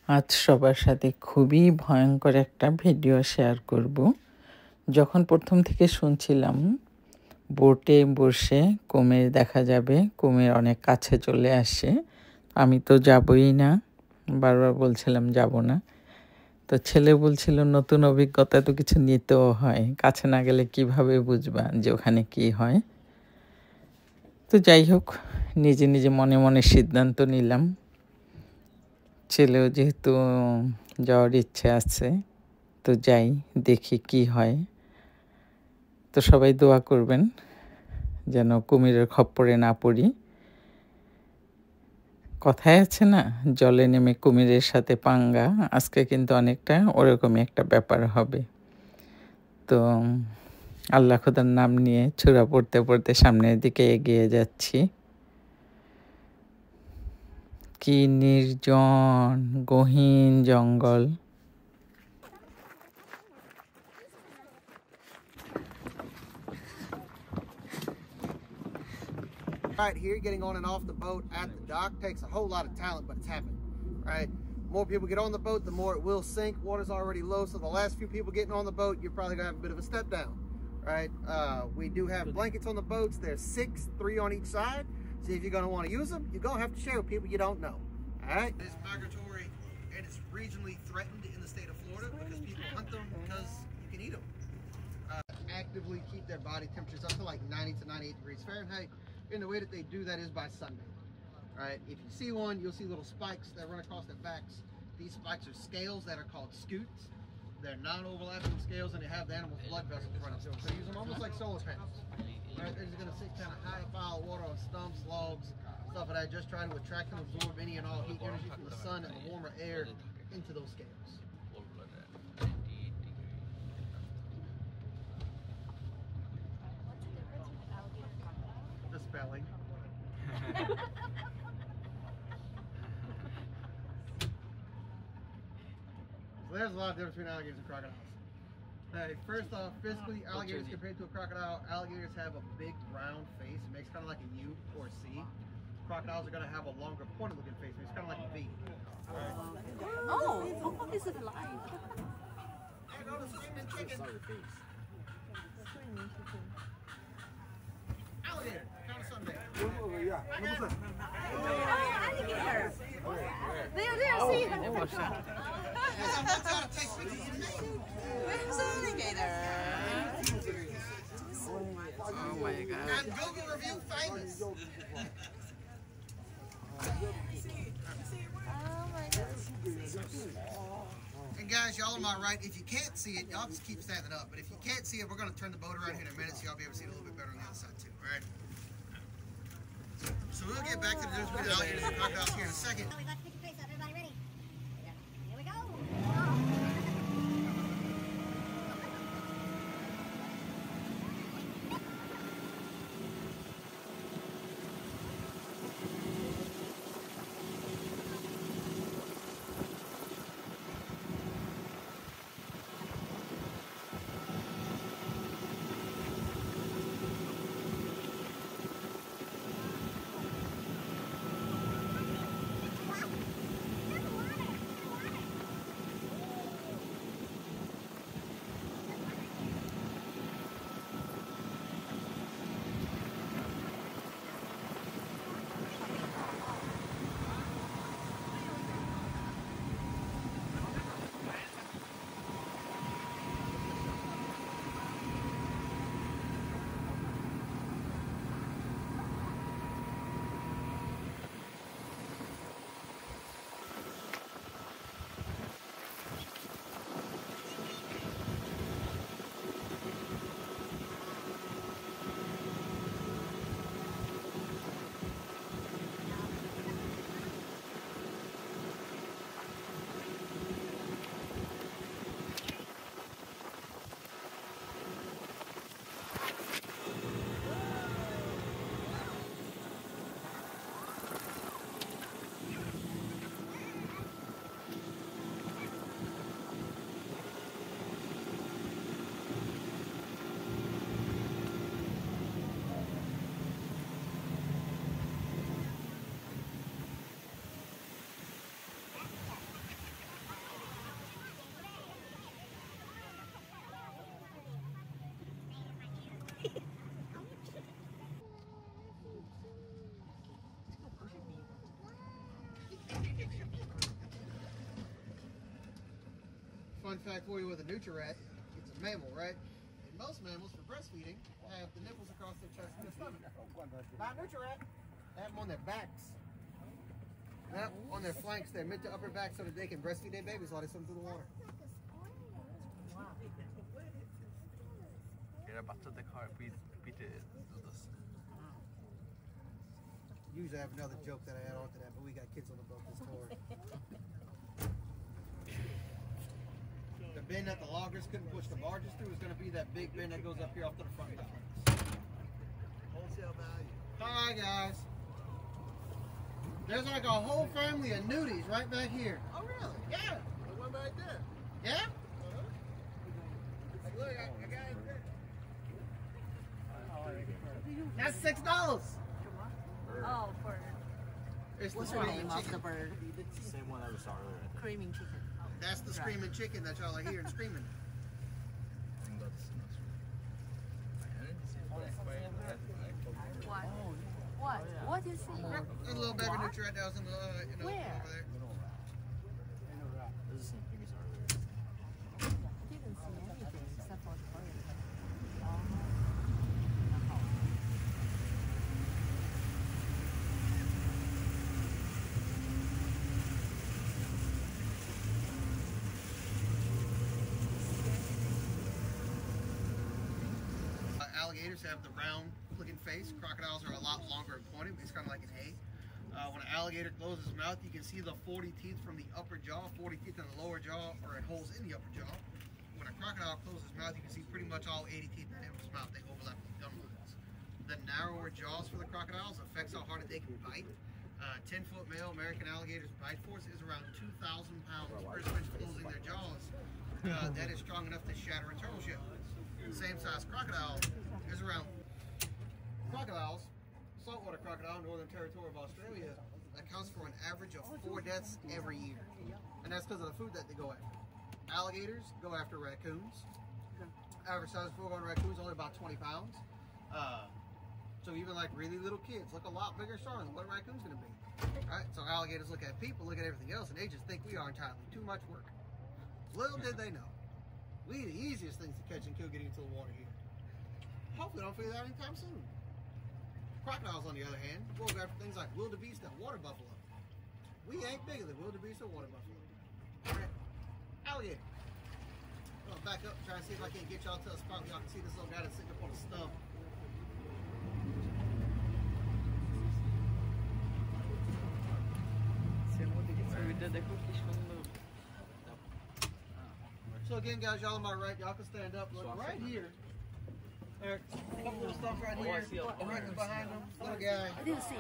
আজ সবার সাথে খুবই ভয়ঙ্কর একটা ভিডিও শেয়ার করব। যখন প্রথম থেকে শুনছিলাম বোটে বসে কুমির দেখা যাবে, কুমির অনেক কাছে চলে আসে, আমি তো যাবই না, বারবার বলছিলাম যাব না। তো ছেলে বলছিল নতুন অভিজ্ঞতা তো কিছু নিতেও হয়, কাছে না গেলে কিভাবে বুঝবা যে ওখানে কী হয়। তো যাই হোক, নিজে নিজে মনে মনে সিদ্ধান্ত নিলাম, ছেলেও যেহেতু যাওয়ার ইচ্ছে আছে তো যাই, দেখি কি হয়। তো সবাই দোয়া করবেন যেন কুমিরের খপ্পরে না পড়ি। কথায় আছে না, জলে নেমে কুমিরের সাথে পাঙ্গা, আজকে কিন্তু অনেকটা ওরকমই একটা ব্যাপার হবে। তো আল্লাহ খোদার নাম নিয়ে ছোড়া পড়তে পড়তে সামনের দিকে এগিয়ে যাচ্ছি। কি নির্জন গহীন জঙ্গল। Right here, getting on and off the boat at the dock takes a whole lot of talent, but it's happening. Right, more people get on the boat, the more it will sink. Water's already low, so the last few people getting on the boat, you're probably gonna have a bit of a step down. Right, we do have blankets on the boats. There's 6, 3 on each side. So if you're gonna want to use them, you're gonna have to share with people you don't know. All right, it's migratory and it's regionally threatened in the state of Florida because people hunt them because you can eat them. Actively keep their body temperatures up to like 90 to 98 degrees Fahrenheit. And the way that they do that is by sunday. Right, if you see one, you'll see little spikes that run across their backs. These spikes are scales that are called scutes. They're non-overlapping scales, and they have the animal's blood vessels running through them. So they use them almost like solar panels. Right, they're just gonna sit kind of high pile of water on stumps, logs, stuff like that, just trying to attract and absorb any and all heat energy from the sun and the warmer air into those scales. The spelling. So there's a lot of difference between alligators and crocodiles. First off, physically, alligators compared to a crocodile, alligators have a big round face. It makes kind of like a U or a C. Crocodiles are going to have a longer pointed looking face. It makes kind of like a V. Oh, what is it like? Alligator, count a Sunday. Alligator. There, see. Where's alligator? Oh my god. And Google review famous. Oh my god. And guys, y'all on my right, if you can't see it, y'all just keep standing up. But if you can't see it, we're going to turn the boat around here in a minute so y'all be able to see it a little bit better on the other side too, all right? So we'll get back to the difference between alligators and crocodiles here in a second. Let's pick your face up. Everybody ready? Here we go. Fun fact for you with a nutri-rat, it's a mammal, right? And most mammals, for breastfeeding, have the nipples across their chest and their stomach. Not a nutri-rat. They have them on their backs. Not on their flanks, their mid to upper back, so that they can breastfeed their babies while they swim through the water. এরা বাচ্চাদের খাওয়ার পিঠে দুধ আছে Usually I have another joke that I add on to that, but we got kids on the boat this tour. The bin that the loggers couldn't push the barges through is going to be that big bin that goes up here off to the front dock. wholesale value. Hi guys. There's like a whole family of nudies right back here. Oh really? Yeah. The one right there. Yeah? Like, look, I got it there. That's $6. Oh, for It's the what's the screaming name of the chicken. bird? It's the same one that we saw earlier. Creaming chicken. That's the screaming chicken that y'all are hearing screaming. I think that's I didn't see What? What? What is it? There's a little baby nutri-rat that was in the Where? over there. This is the same thing we saw earlier. I didn't see anything except for the bird. Alligators have the round looking face. Crocodiles are a lot longer and pointed. It's kind of like an A. When an alligator closes his mouth, you can see the 40 teeth from the upper jaw, 40 teeth in the lower jaw, or in holes in the upper jaw. When a crocodile closes his mouth, you can see pretty much all 80 teeth in his mouth. They overlap with gum lines. The narrower jaws for the crocodiles affects how hard they can bite. 10-foot male American alligator's bite force is around 2,000 pounds per inch closing their jaws. That is strong enough to shatter a turtle shell. Same size crocodile is around crocodiles, saltwater crocodile, Northern Territory of Australia, accounts for an average of 4 deaths every year. And that's because of the food that they go after. Alligators go after raccoons. Average size of foreground raccoons only about 20 pounds. So even like really little kids look a lot bigger, stronger than what a raccoon's gonna be. Right? So alligators look at people, look at everything else, and they just think we are entirely too much work. Little did they know. We the easiest things to catch and kill getting into the water here. Hopefully don't figure that out anytime soon. Crocodiles, on the other hand, will go after things like wildebeest and water buffalo. We ain't bigger than wildebeest or water buffalo. Alright, alligator. I'm gonna back up and try and see if I can't get y'all to a spot where y'all can see this little guy that's sitting up on a stump. So again, guys, y'all on my right, y'all can stand up. Look right here. There, a couple little stuff right here. Right behind them, little guy. I didn't see.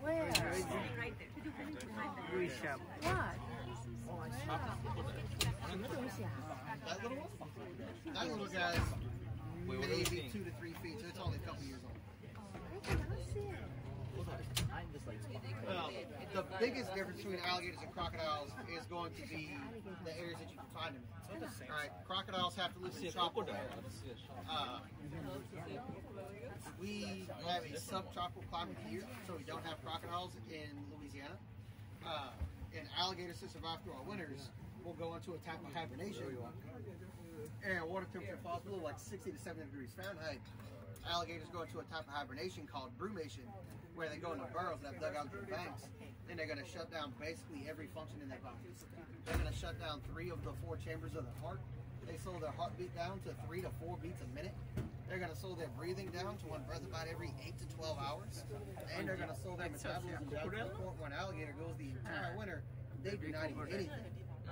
Where? Right there. That little one? That little guy's maybe 2 to 3 feet, so it's only a couple years old. Well, the biggest difference between alligators and crocodiles is going to be the areas that you can find them in. All right, crocodiles have to live in tropical areas. We have a subtropical climate here, so we don't have crocodiles in Louisiana. And alligators, to survive through our winters, will go into a type of hibernation. And water temperature falls below like 60 to 70 degrees Fahrenheit. Alligators go into a type of hibernation called brumation, where they go into burrows that have dug out through the banks, and they're going to shut down basically every function in their body. They're going to shut down 3 of the 4 chambers of their heart. They slow their heartbeat down to 3 to 4 beats a minute. They're going to slow their breathing down to 1 breath about every 8 to 12 hours. And they're going to slow their metabolism down to the point where an alligator goes the entire winter, they do not eat anything,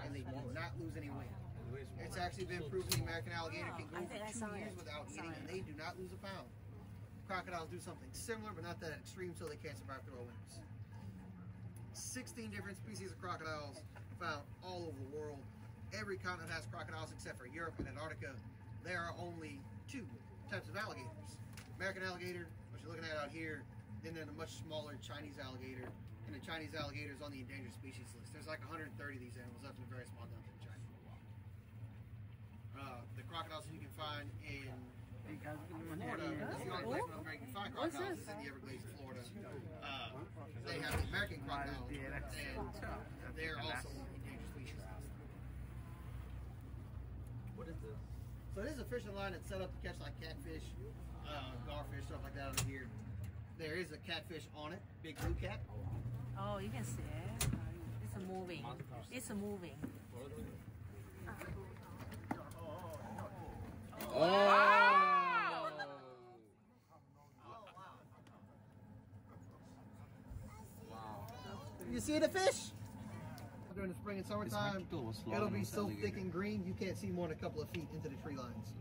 and they do not lose any weight. It's actually been proven the American alligator can go for 2 years without eating, and they do not lose a pound. Crocodiles do something similar, but not that extreme, so they can't survive through our winters. 16 different species of crocodiles found all over the world. Every continent has crocodiles except for Europe and Antarctica. There are only 2 types of alligators. American alligator, which you're looking at out here, then there's a much smaller Chinese alligator, and the Chinese alligator is on the endangered species list. There's like 130 of these animals up in a very small dump in China. The crocodiles you can find in Florida, that's the only place with American fire crocodiles is in the Everglades of Florida. They have the American crocodile, and they're also endangered species. What is this? So it is a fishing line that's set up to catch like catfish, garfish, stuff like that over here. There is a catfish on it, big blue cat. Oh, you can see it. It's moving. It's moving. You see the fish? During the spring and summertime, it'll be so thick and green you can't see more than a couple of feet into the tree lines.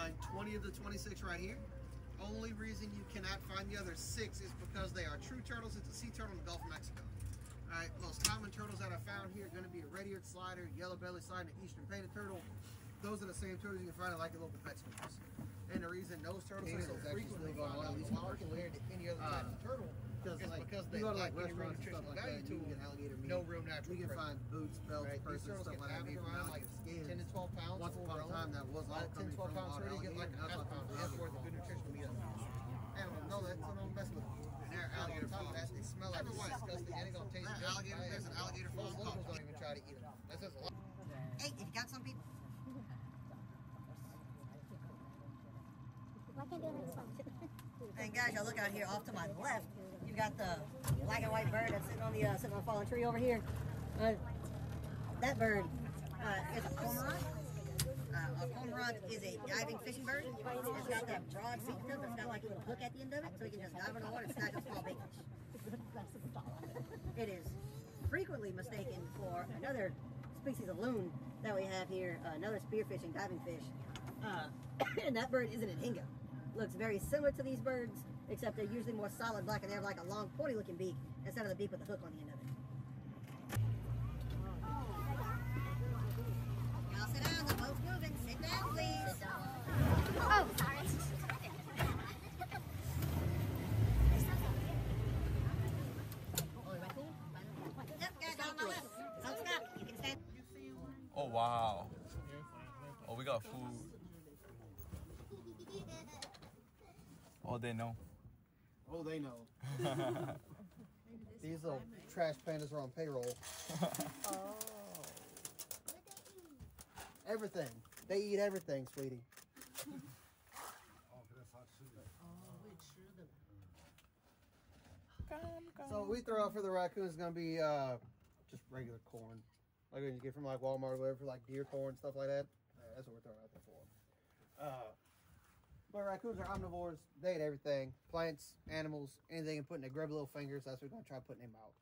Find 20 of the 26 right here. Only reason you cannot find the other 6 is because they are true turtles. It's a sea turtle in the Gulf of Mexico. All right, most common turtles that I found here are going to be a red-eared slider, yellow belly slider, and eastern painted turtle. Those are the same turtles you can find at like the local pet stores. And the reason those turtles are so frequently found out, at least compared to any other type of turtle, because they like restaurants and stuff like that, you can get alligator meat. No real natural. You can find boots, belts, purses, stuff like that made from alligator skins. 10 to 12 pounds. Once upon a time, that was all 10 to 12 pounds. So you get like a half pound worth of good nutritional meat. Animals know that, so don't mess with them. And they're alligator food. They smell like disgusting. They ain't gonna taste good. Alligator, there's an alligator food. Locals don't even try to eat them. That's just a lot. Hey, if you got some people. Why can't do it next one? And guys, y'all look out here off to my left. You've got the black and white bird that's sitting on a fallen tree over here. That bird is a cormorant. A cormorant is a diving fishing bird. It's got that broad beak tip that's got like a little hook at the end of it, so you can just dive in the water and snag up small bait fish. It is frequently mistaken for another species of loon that we have here, another spearfishing diving fish. And that bird isn't an inga. Looks very similar to these birds, except they're usually more solid black and they have like a long pointy looking beak instead of the beak with the hook on the end of it. Y'all sit down, the boat's moving. Sit down, please. Oh, sorry. Yep, guys, on my left. So stop. You can stand. Oh wow. Oh, we got food. Oh, they know. Oh, they know. These little trash pandas are on payroll. Oh. Everything. They eat everything, sweetie. So what we throw out for the raccoons is going to be just regular corn. Like when you get from like Walmart or whatever, for like deer corn, stuff like that. That's what we're throwing out there for. But raccoons are omnivores. They eat everything. Plants, animals, anything and put in their grubby little fingers. That's what we're going to try putting them out.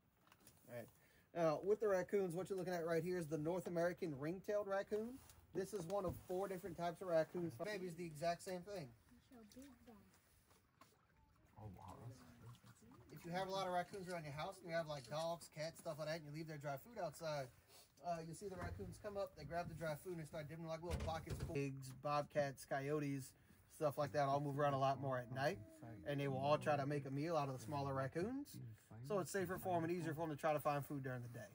All right. Now, with the raccoons, what you're looking at right here is the North American ring-tailed raccoon. This is one of 4 different types of raccoons. Maybe it's the exact same thing. Oh wow. If you have a lot of raccoons around your house and you have like dogs, cats, stuff like that, and you leave their dry food outside, you see the raccoons come up, they grab the dry food and start dipping like little pockets. Pigs, bobcats, coyotes, stuff like that all move around a lot more at night, and they will all try to make a meal out of the smaller raccoons. So it's safer for them and easier for them to try to find food during the day.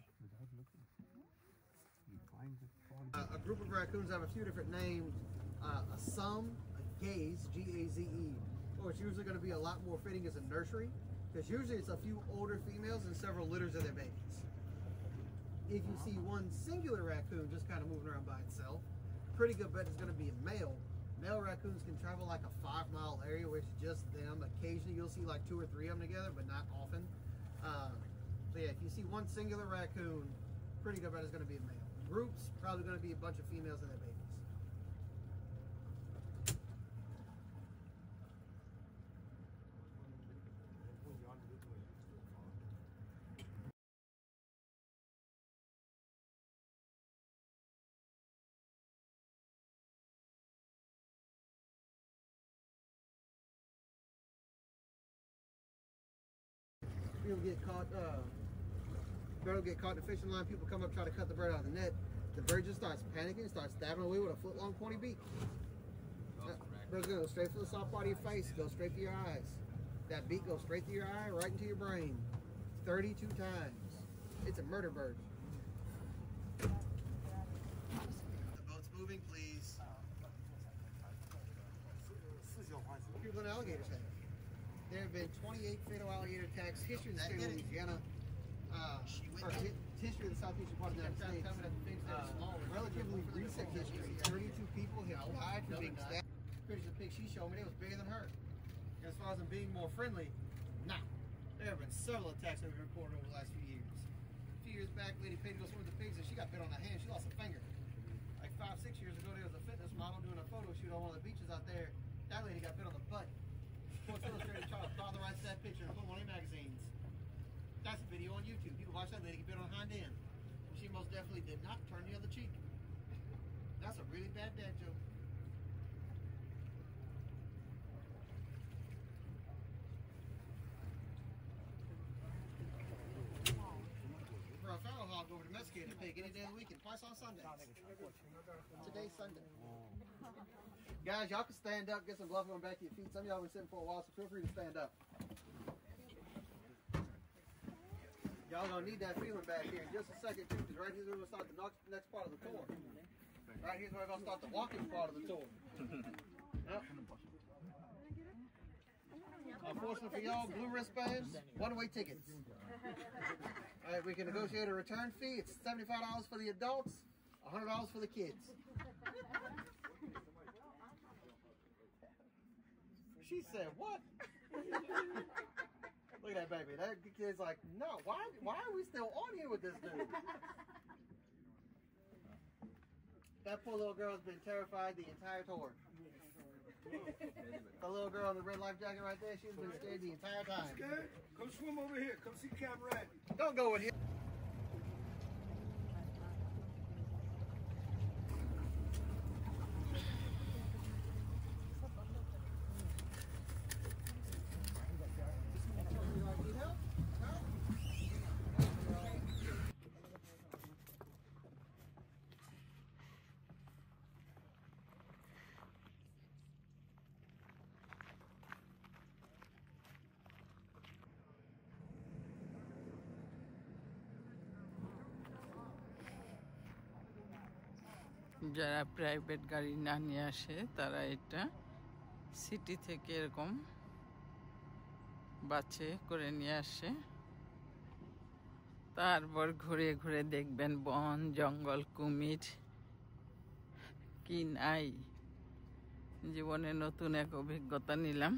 A group of raccoons have a few different names. A sum, a gaze, G-A-Z-E, or it's usually going to be a lot more fitting as a nursery, because usually it's a few older females and several litters of their babies. If you see one singular raccoon just kind of moving around by itself, pretty good bet it's going to be a male. Male raccoons can travel like a 5-mile area where it's just them. Occasionally you'll see like 2 or 3 of them together, but not often. So yeah, if you see one singular raccoon, pretty good bet it's going to be a male. Groups, probably going to be a bunch of females and their babies. People get caught. Bird will get caught in the fishing line. People come up, try to cut the bird out of the net. The bird just starts panicking, starts stabbing away with a foot-long pointy beak. Bird's gonna go straight for the soft part of your face, go straight for your eyes. That beak goes straight through your eye, right into your brain. 32 times. It's a murder bird. The boat's moving, please. People in alligators have. There have been 28 fatal alligator attacks. History in the state of Louisiana. History of the southeastern part of the United States. Relatively recent history. 32 people have died from being stabbed. Pictures of pigs she showed me, it was bigger than her. As far as them being more friendly, nah. There have been several attacks that we've reported over the last few years. A few years back, Lady Pig goes with the pigs and she got bit on the hand. She lost a finger. Like 5-6 years ago, there was a fitness model doing a photo shoot on one of the beaches out there. That lady got bit on the butt. Sports Illustrated tried to authorize that picture and put one in magazines. That's a video on YouTube. You can watch that lady get bit on the hind end. She most definitely did not turn the other cheek. That's a really bad dad joke. For a fallow hog over domesticated pig any day of the weekend, twice on Sundays. Today's Sunday. Guys, y'all can stand up, get some blood going back to your feet. Some of y'all have been sitting for a while, so feel free to stand up. Y'all gonna need that feeling back here in just a second too, because right here's where we're gonna start the next part of the tour. Right here's where we're gonna start the walking part of the tour. Yep. Unfortunately for y'all, blue wristbands, one-way tickets. All right, we can negotiate a return fee. It's $75 for the adults, $100 for the kids. She said, what? Look at that baby. That kid's like, no, why are we still on here with this dude? That poor little girl's been terrified the entire tour. The little girl in the red life jacket right there, she's been scared the entire time. Scared? Come swim over here. Come see Camera. Don't go in here. যারা private গাড়ি না নিয়ে আসে তারা এটা city থেকে এরকম বাসে করে নিয়ে আসে, তারপর ঘুরে ঘুরে দেখবেন বন জঙ্গল কুমির কি নাই। জীবনে নতুন এক অভিজ্ঞতা নিলাম।